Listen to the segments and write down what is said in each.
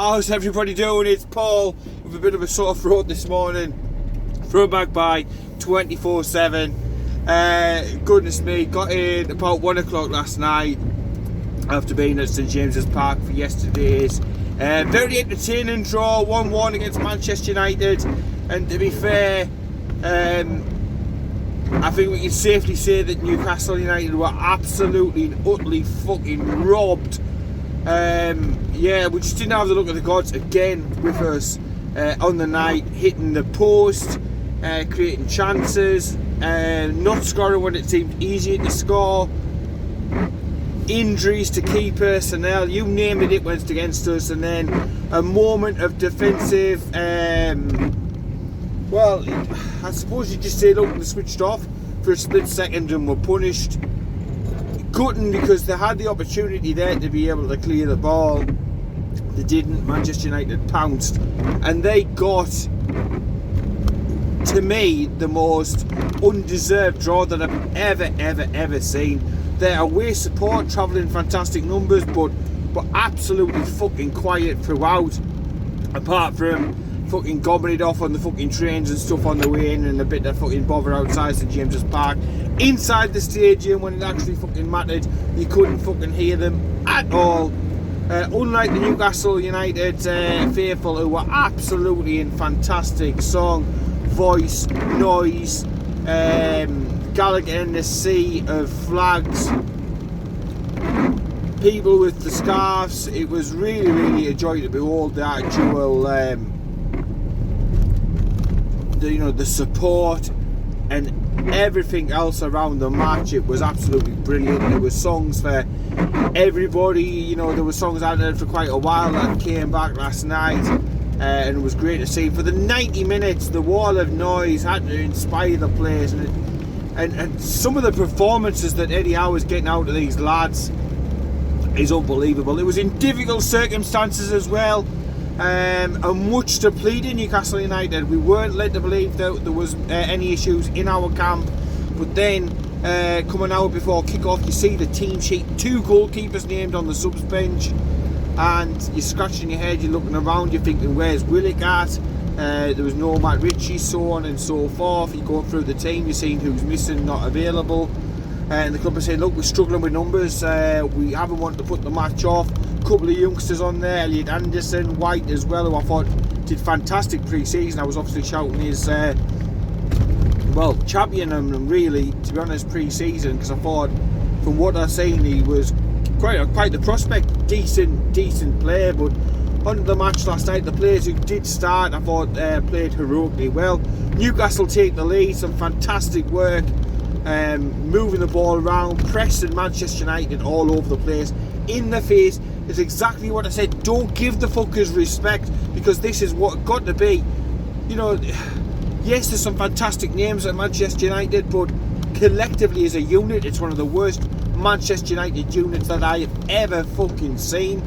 How's everybody doing? It's Paul with a bit of a sore throat this morning from Magpie 24/7. Goodness me, got in about 1 o'clock last night after being at St James's Park for yesterday's very entertaining draw, 1-1 against Manchester United. And to be fair, I think we can safely say that Newcastle United were absolutely and utterly fucking robbed. We just didn't have the look of the gods again with us on the night, hitting the post, creating chances, not scoring when it seemed easier to score, injuries to key personnel, you name it, it went against us. And then a moment of defensive, I suppose you just say, look, they switched off for a split second and were punished. Gutting, because they had the opportunity there to be able to clear the ball. They didn't. Manchester United pounced, and they got, to me, the most undeserved draw that I've ever seen. Their away support travelling fantastic numbers, but absolutely fucking quiet throughout, apart from fucking gobbling it off on the fucking trains and stuff on the way in, and a bit of fucking bother outside St James's Park. Inside the stadium, when it actually fucking mattered, you couldn't fucking hear them at all. Unlike the Newcastle United faithful, who were absolutely in fantastic song, voice, noise, Gallagher in the sea of flags, people with the scarves. It was really a joy to behold the actual the support and everything else around the match. It was absolutely brilliant. There were songs for everybody. There were songs I heard for quite a while that came back last night, and it was great to see. For the 90 minutes, the wall of noise had to inspire the players, and some of the performances that Eddie Howe was getting out of these lads is unbelievable. It was in difficult circumstances as well. And much depleted Newcastle United. We weren't led to believe that there was any issues in our camp, but then coming out before kick-off, you see the team sheet, 2 goalkeepers named on the subs bench, and you're scratching your head, you're looking around, you're thinking, where's Willick at? There was no Matt Ritchie, so on and so forth. You go through the team, you're seeing who's missing, not available, and the club are saying, look, we're struggling with numbers, we haven't wanted to put the match off. Couple of youngsters on there, Elliot Anderson, White as well, who I thought did fantastic pre-season. I was obviously shouting his championing him really, to be honest, pre-season, because I thought from what I've seen he was quite the prospect, decent player. But on the match last night, the players who did start, I thought played heroically well. Newcastle take the lead, some fantastic work, moving the ball around, pressing Manchester United all over the place, in the face. Is exactly what I said. Don't give the fuckers respect, because this is what it got to be. Yes, there's some fantastic names at Manchester United, but collectively as a unit, it's one of the worst Manchester United units that I have ever fucking seen.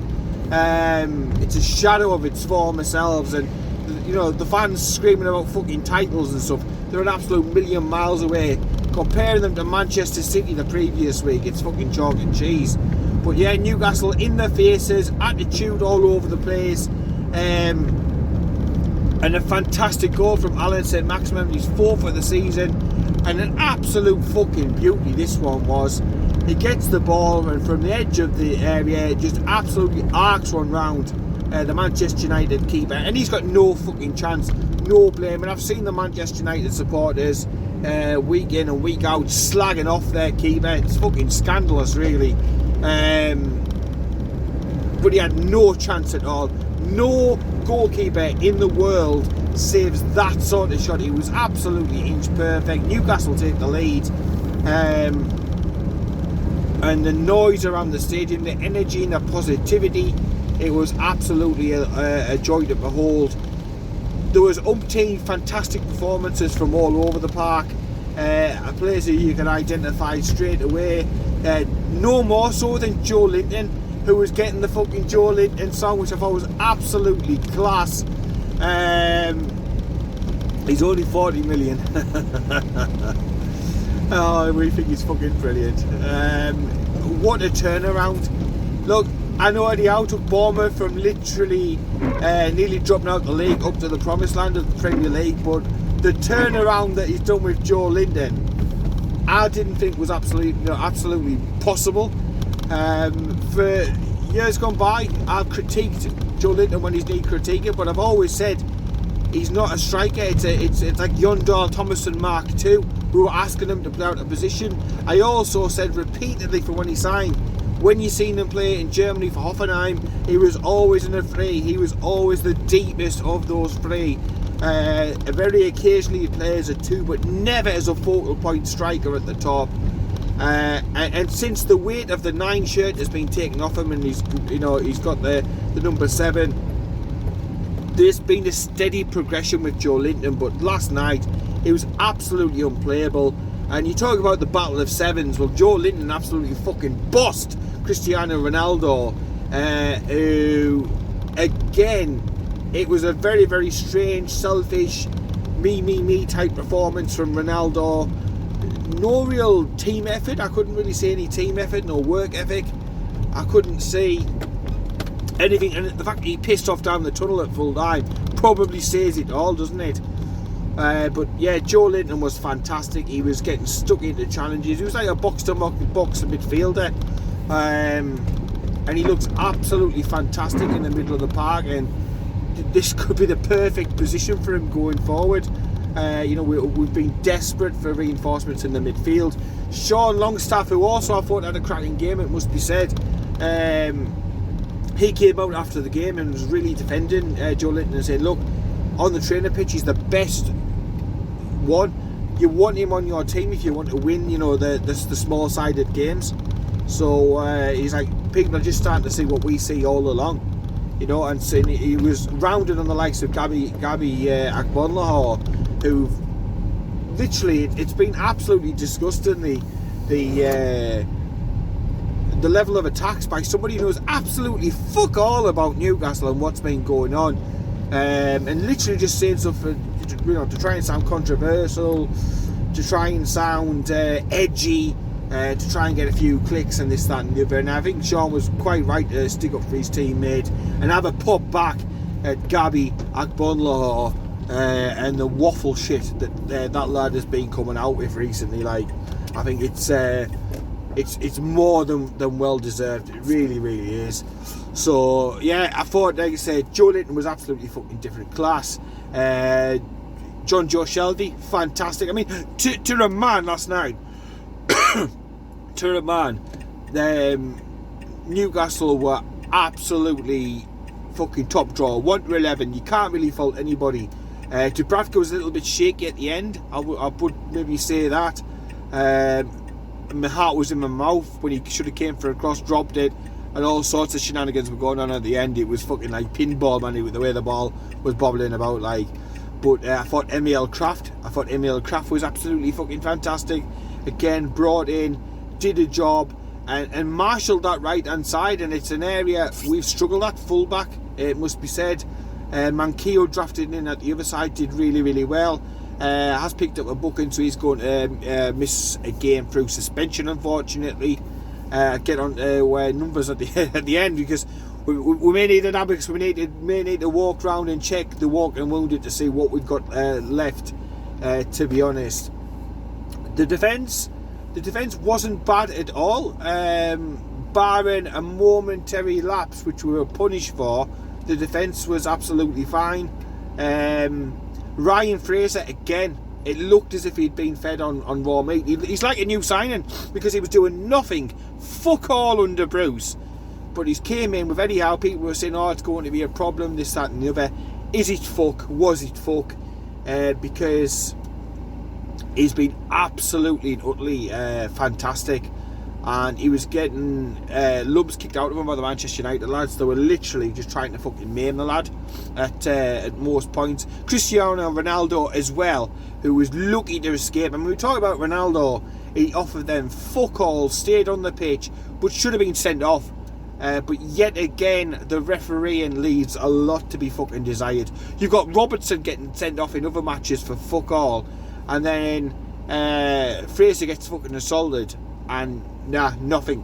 It's a shadow of its former selves, and the fans screaming about fucking titles and stuff, they're an absolute million miles away. Comparing them to Manchester City the previous week, it's fucking chalk and cheese. But yeah, Newcastle in their faces, attitude all over the place, and a fantastic goal from Alan St Maximin, his 4th of the season, and an absolute fucking beauty this one was. He gets the ball, and from the edge of the area, just absolutely arcs one round the Manchester United keeper, and he's got no fucking chance, no blame. And I've seen the Manchester United supporters week in and week out slagging off their keeper. It's fucking scandalous, really. But he had no chance at all. No goalkeeper in the world saves that sort of shot. He was absolutely inch perfect. Newcastle take the lead, and the noise around the stadium, the energy and the positivity, it was absolutely a joy to behold. There was umpteen fantastic performances from all over the park. A place that you can identify straight away. No more so than Joe Linton, who was getting the fucking Joe Linton song, which I thought was absolutely class. He's only 40 million. Oh, we think he's fucking brilliant. What a turnaround. Look, I know Eddie Howe took Bournemouth from literally nearly dropping out the league up to the promised land of the Premier League, but the turnaround that he's done with Joe Linton, I didn't think was absolutely possible. For years gone by, I've critiqued Joe Linton when he's need critiquing, but I've always said he's not a striker. It's like Yondal, Thomas and Mark II, who were asking him to play out of position. I also said repeatedly from when he signed, when you seen him play in Germany for Hoffenheim, he was always in a three. He was always the deepest of those three. Very occasionally he plays a two, but never as a focal point striker at the top. And since the weight of the 9 shirt has been taken off him, and he's got the number 7, there's been a steady progression with Joe Linton. But last night he was absolutely unplayable. And you talk about the battle of sevens. Well, Joe Linton absolutely fucking bossed Cristiano Ronaldo, who, again, it was a very, very strange, selfish, me type performance from Ronaldo. No real team effort. I couldn't really see any team effort, no work ethic. I couldn't see anything. And the fact that he pissed off down the tunnel at full time probably says it all, doesn't it? But yeah, Joe Linton was fantastic. He was getting stuck into challenges. He was like a box-to-box midfielder. And he looks absolutely fantastic in the middle of the park. And this could be the perfect position for him going forward. We've been desperate for reinforcements in the midfield. Sean Longstaff, who also I thought had a cracking game, it must be said, he came out after the game and was really defending Joe Linton and saying, look, on the trainer pitch he's the best one. You want him on your team if you want to win, the small-sided games. So he's like, people are just starting to see what we see all along, and saying he was rounded on the likes of Gabby Agbonlahor, who literally, it's been absolutely disgusting, the level of attacks by somebody who knows absolutely fuck all about Newcastle and what's been going on, and literally just saying stuff to try and sound controversial, to try and sound edgy, to try and get a few clicks and this, that and the other. And I think Sean was quite right to stick up for his teammate and have a pop back at Gabby Agbonlahor and the waffle shit that lad has been coming out with recently. Like, I think it's more than well deserved. It really, really is. So yeah, I thought, like I said, Joe Linton was absolutely fucking different class. John Joe Shelby, fantastic. I mean, to a man last night, to a man, Newcastle were absolutely fucking top draw. 1-11, you can't really fault anybody. Dubravka was a little bit shaky at the end. I would maybe say that. My heart was in my mouth when he should have came for a cross, dropped it, and all sorts of shenanigans were going on at the end. It was fucking like pinball, man, with the way the ball was bobbling about, like. But I thought Emil Kraft was absolutely fucking fantastic. Again, brought in, did a job, and marshalled that right hand side. And it's an area we've struggled at, fullback, it must be said. Manquillo drafted in at the other side, did really, really well. Has picked up a booking, so he's going to miss a game through suspension, unfortunately. Get on numbers at the end, because we may need an abacus. We may need to walk around and check the walking wounded to see what we've got left. To be honest, the defence wasn't bad at all, barring a momentary lapse which we were punished for. The defence was absolutely fine. Ryan Fraser, again, it looked as if he'd been fed on raw meat. He's like a new signing, because he was doing nothing, fuck all under Bruce. But he's came in with Eddie Howe. People were saying, oh, it's going to be a problem, this, that and the other. Is it fuck? Was it fuck? Because he's been absolutely and utterly fantastic. And he was getting lubs kicked out of him by the Manchester United lads. They were literally just trying to fucking maim the lad at most points. Cristiano Ronaldo as well, who was lucky to escape. And when we talk about Ronaldo, he offered them fuck all, stayed on the pitch, but should have been sent off. But yet again, the refereeing leaves a lot to be fucking desired. You've got Robertson getting sent off in other matches for fuck all, and then Fraser gets fucking assaulted, and nothing.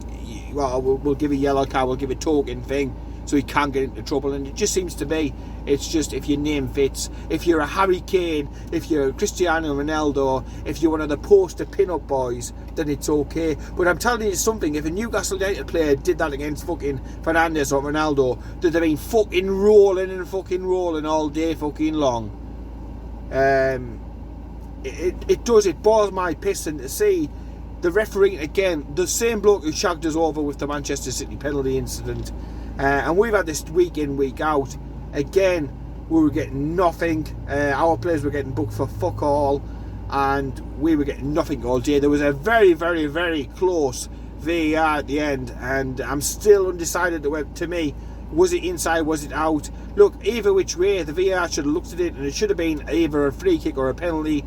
well, we'll give a yellow card, we'll give a token thing, so he can't get into trouble. And it just seems to be, it's just if your name fits, if you're a Harry Kane, if you're a Cristiano Ronaldo, if you're one of the poster pin-up boys, then it's okay. But I'm telling you something, if a Newcastle United player did that against fucking Fernandes or Ronaldo, they'd have been fucking rolling all day fucking long. It boils my piston to see the referee again, the same bloke who shagged us over with the Manchester City penalty incident. And we've had this week in, week out. Again, we were getting nothing. Our players were getting booked for fuck all, and we were getting nothing all day. There was a very, very, very close VAR at the end, and I'm still undecided to me, was it inside, was it out? Look, either which way, the VAR should have looked at it, and it should have been either a free kick or a penalty.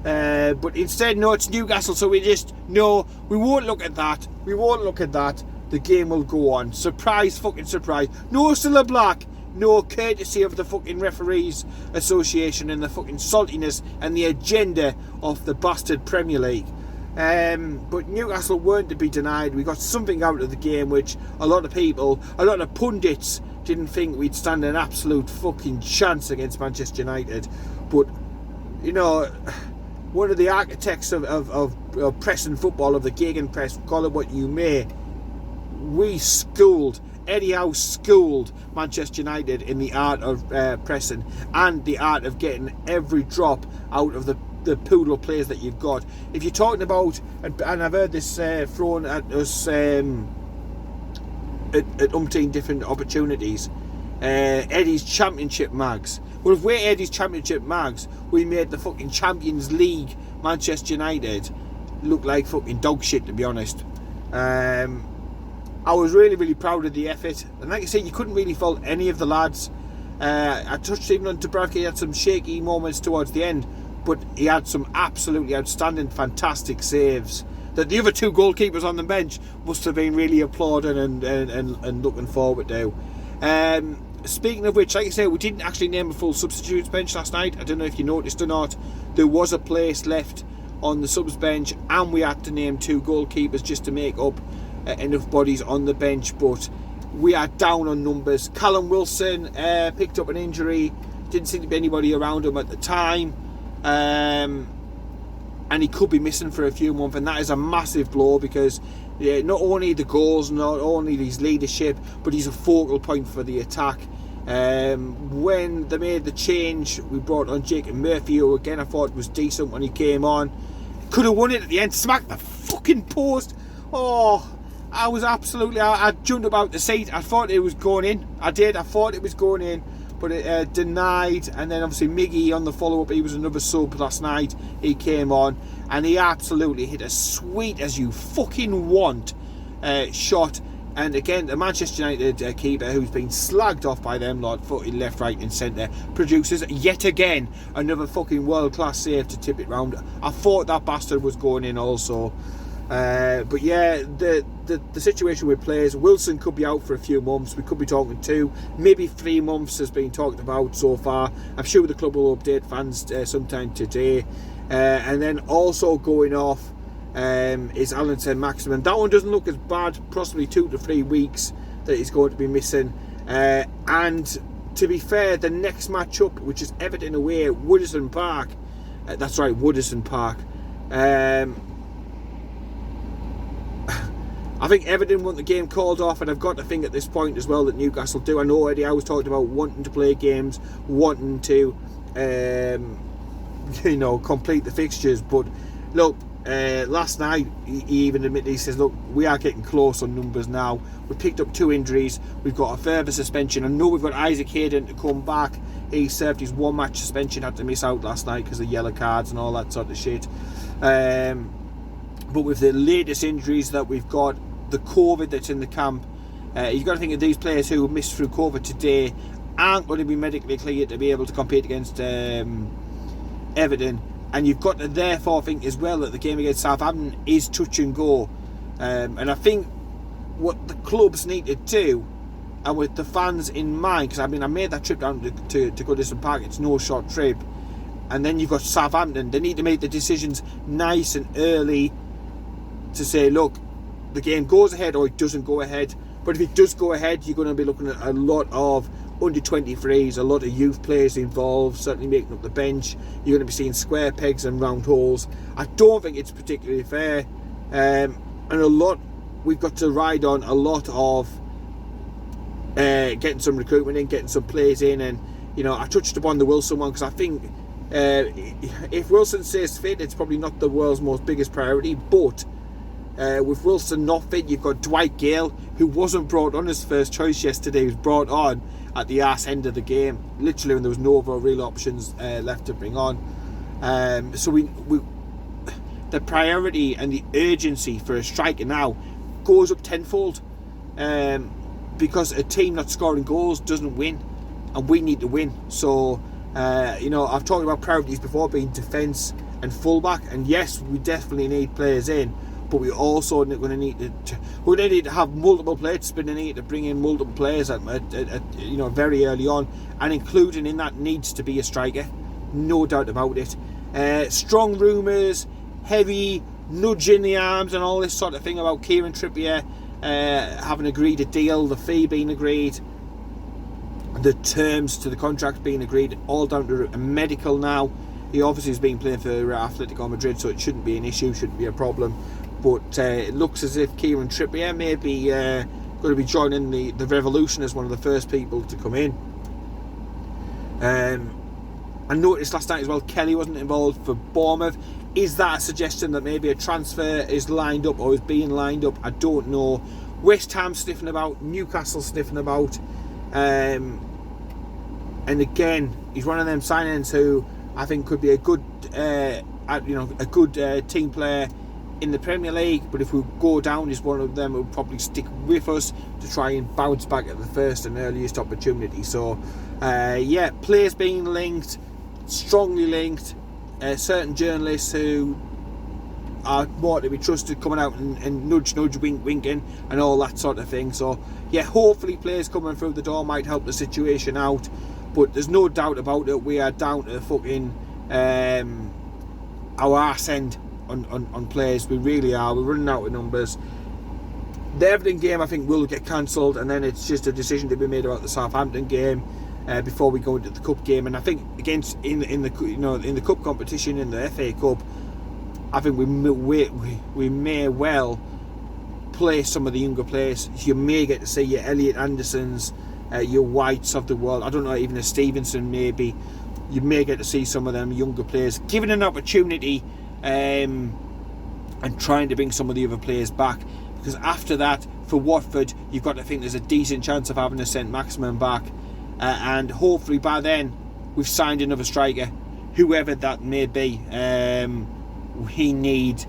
But instead, no, it's Newcastle, so we won't look at that. We won't look at that. The game will go on. Surprise, fucking surprise. No Cilla Black. No courtesy of the fucking Referees Association and the fucking saltiness and the agenda of the bastard Premier League. But Newcastle weren't to be denied. We got something out of the game which a lot of pundits didn't think we'd stand an absolute fucking chance against Manchester United. But, you know, one of the architects of press and football, of the gegenpress, call it what you may, Eddie Howe schooled Manchester United in the art of pressing and the art of getting every drop out of the pool of players that you've got. If you're talking about, and I've heard this thrown at us at umpteen different opportunities, Eddie's Championship mags. Well, if we're Eddie's Championship mags, we made the fucking Champions League Manchester United look like fucking dog shit, to be honest. I was really, really proud of the effort, and like I say, you couldn't really fault any of the lads. I touched even on Dubravka. He had some shaky moments towards the end, but he had some absolutely outstanding, fantastic saves that the other two goalkeepers on the bench must have been really applauding and looking forward to. Speaking of which, like I say, we didn't actually name a full substitutes bench last night. I don't know if you noticed or not. There was a place left on the subs bench, and we had to name two goalkeepers just to make up enough bodies on the bench, but we are down on numbers. Callum Wilson picked up an injury, didn't seem to be anybody around him at the time, and he could be missing for a few months, and that is a massive blow because not only the goals, not only his leadership, but he's a focal point for the attack. When they made the change, we brought on Jacob Murphy, who again I thought was decent when he came on. Could have won it at the end, smacked the fucking post. Oh, I was absolutely, I jumped about the seat. I thought it was going in. I thought it was going in, but it denied. And then obviously Miggy on the follow-up, he was another sub last night. He came on and he absolutely hit a sweet as you fucking want shot. And again, the Manchester United keeper, who's been slagged off by them lot, footing left, right and centre, produces yet again another fucking world-class save to tip it round. I thought that bastard was going in also. But yeah, the situation with players, Wilson could be out for a few months. We could be talking 2, maybe 3 months has been talked about so far. I'm sure the club will update fans sometime today. And then also going off is Alan Saint-Maximin. That one doesn't look as bad, possibly 2 to 3 weeks that he's going to be missing. And to be fair, the next match-up, which is Everton away at Woodison Park, that's right, Woodison Park, I think Everton want the game called off, and I've got to think at this point as well that Newcastle do. I know Eddie Howe was talking about wanting to play games, wanting to complete the fixtures, but look, last night he even admitted, he says, look, we are getting close on numbers now. We've picked up 2 injuries, we've got a further suspension. I know we've got Isaac Hayden to come back. He served his 1 match suspension, had to miss out last night because of yellow cards and all that sort of shit. But with the latest injuries that we've got, the COVID that's in the camp, you've got to think of these players who missed through COVID today aren't going to be medically cleared to be able to compete against Everton. And you've got to therefore think as well that the game against Southampton is touch and go. And I think what the clubs need to do, and with the fans in mind, because I made that trip down to Goodison Park, it's no short trip, and then you've got Southampton. They need to make the decisions nice and early to say, look, the game goes ahead or it doesn't go ahead. But if it does go ahead, you're going to be looking at a lot of under 23s, a lot of youth players involved, certainly making up the bench. You're going to be seeing square pegs and round holes. I don't think it's particularly fair. And we've got to ride on a lot of getting some recruitment in, getting some players in. And, I touched upon the Wilson one because I think if Wilson stays fit, it's probably not the world's most biggest priority. But with Wilson not fit, you've got Dwight Gale, who wasn't brought on as first choice yesterday. He was brought on at the arse end of the game, literally when there was no other real options left to bring on. So we the priority and the urgency for a striker now goes up tenfold, because a team not scoring goals doesn't win, and we need to win. So I've talked about priorities before being defence and fullback, and yes, we definitely need players in, but we also going to need to have multiple players spinning to bring in multiple players at very early on, and including in that needs to be a striker, no doubt about it. Strong rumours, heavy nudge in the arms and all this sort of thing about Kieran Trippier having agreed a deal, the fee being agreed, the terms to the contract being agreed, all down to a medical now. He obviously has been playing for Atletico Madrid, so it shouldn't be an issue, shouldn't be a problem. But it looks as if Kieran Trippier may be going to be joining the revolution as one of the first people to come in. I noticed last night as well, Kelly wasn't involved for Bournemouth. Is that a suggestion that maybe a transfer is lined up or is being lined up? I don't know. West Ham sniffing about, Newcastle sniffing about. And again, he's one of them signings who I think could be a good team player in the Premier League, but if we go down, he's one of them who will probably stick with us to try and bounce back at the first and earliest opportunity. So players being linked, strongly linked, certain journalists who are more to be trusted coming out and nudge, winking and all that sort of thing. So hopefully players coming through the door might help the situation out, but there's no doubt about it, we are down to fucking our arse end on players. We really are. We're running out of numbers. The Everton game I think will get cancelled, and then it's just a decision to be made about the Southampton game before we go into the cup game. And I think against in the cup competition, in the FA Cup, I think we may well play some of the younger players. You may get to see your Elliot Andersons, your Whites of the world. I don't know, even a Stevenson maybe. You may get to see some of them younger players given an opportunity, and trying to bring some of the other players back, because after that for Watford you've got to think there's a decent chance of having a St Maximin back, and hopefully by then we've signed another striker, whoever that may be. We need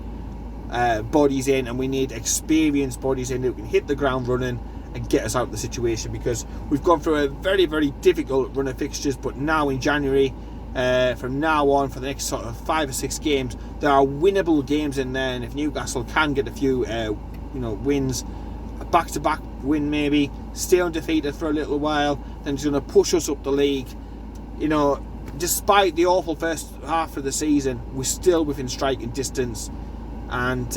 bodies in, and we need experienced bodies in who can hit the ground running and get us out of the situation, because we've gone through a very, very difficult run of fixtures. But now in January, from now on for the next sort of 5 or 6 games, there are winnable games in there, and if Newcastle can get a few wins, a back-to-back win maybe, stay undefeated for a little while, then it's going to push us up the league. Despite the awful first half of the season, we're still within striking distance, and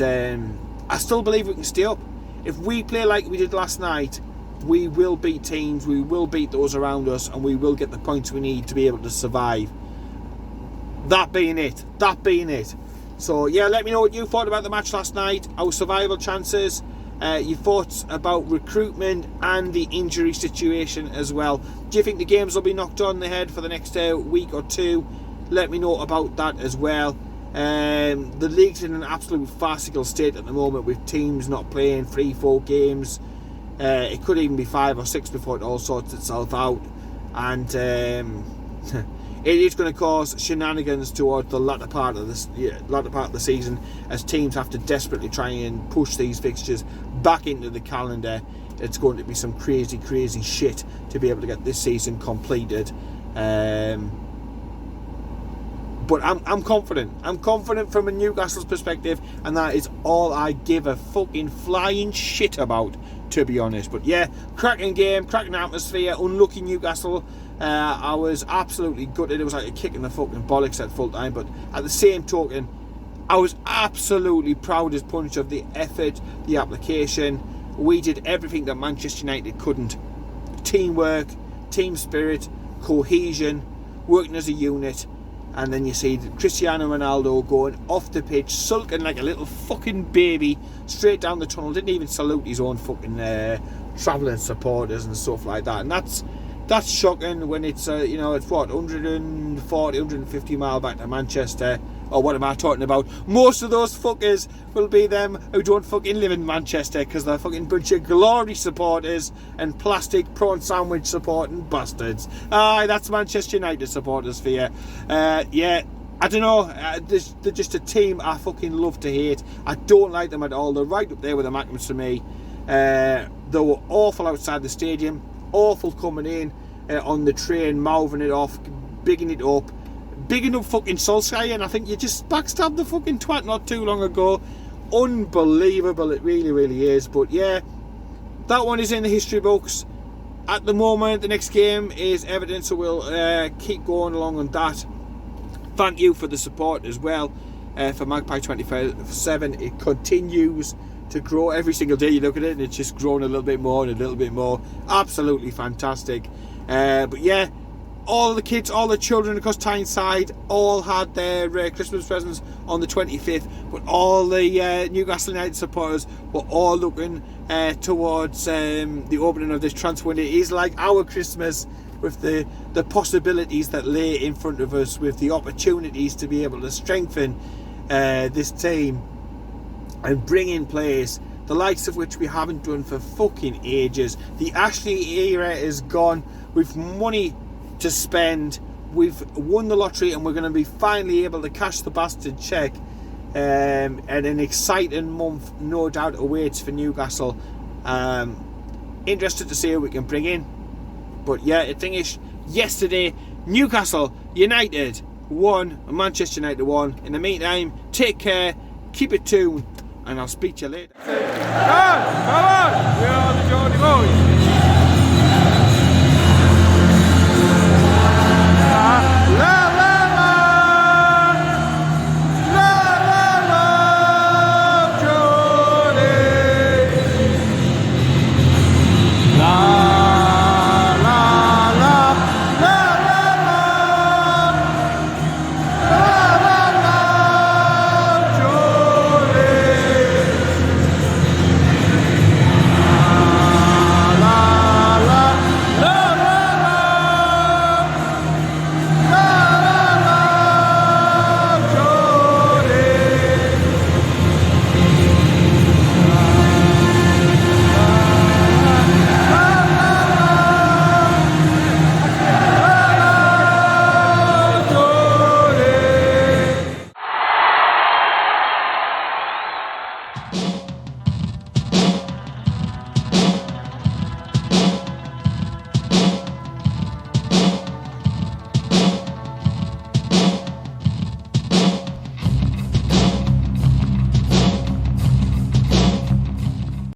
I still believe we can stay up. If we play like we did last night, we will beat teams, we will beat those around us, and we will get the points we need to be able to survive. That being it. So let me know what you thought about the match last night, our survival chances, your thoughts about recruitment and the injury situation as well. Do you think the games will be knocked on the head for the next week or two? Let me know about that as well. The league's in an absolute farcical state at the moment, with teams not playing 3-4 games. It could even be 5 or 6 before it all sorts itself out, and it is going to cause shenanigans towards the latter part of the season, as teams have to desperately try and push these fixtures back into the calendar. It's going to be some crazy shit to be able to get this season completed. But I'm confident. I'm confident from a Newcastle's perspective, and that is all I give a fucking flying shit about, to be honest. But cracking game, cracking atmosphere. Unlucky Newcastle. I was absolutely gutted. It was like a kick in the fucking bollocks at full time. But at the same token, I was absolutely proud as punch of the effort, the application. We did everything that Manchester United couldn't. Teamwork, team spirit, cohesion, working as a unit. And then you see Cristiano Ronaldo going off the pitch, sulking like a little fucking baby, straight down the tunnel. Didn't even salute his own fucking travelling supporters and stuff like that. And that's shocking when it's it's what, 140, 150 mile back to Manchester. Or what am I talking about? Most of those fuckers will be them who don't fucking live in Manchester, because they're fucking bunch of glory supporters and plastic prawn sandwich supporting bastards. Aye, that's Manchester United supporters for you. Yeah, I don't know. They're just a team I fucking love to hate. I don't like them at all. They're right up there with the Magpies for me. They were awful outside the stadium. Awful coming in on the train, mouthing it off, bigging it up. Big enough fucking Solskjaer, and I think you just backstabbed the fucking twat not too long ago. Unbelievable, it really, really is. But yeah, that one is in the history books. At the moment, the next game is Everton, so we'll keep going along on that. Thank you for the support as well for Magpie 24/7. It continues to grow every single day. You look at it and it's just growing a little bit more and a little bit more. Absolutely fantastic. But yeah, all the kids, all the children across Tyneside all had their Christmas presents on the 25th, but all the Newcastle United supporters were all looking towards the opening of this transfer window. It is like our Christmas, with the possibilities that lay in front of us, with the opportunities to be able to strengthen this team and bring in players, the likes of which we haven't done for fucking ages. The Ashley era is gone. We've money to spend. We've won the lottery, and we're going to be finally able to cash the bastard check. And an exciting month, no doubt, awaits for Newcastle. Interested to see who we can bring in. But yeah, the thing is, yesterday Newcastle United won, and Manchester United won. In the meantime, take care, keep it tuned, and I'll speak to you later. Come on, we are the Geordie Boys.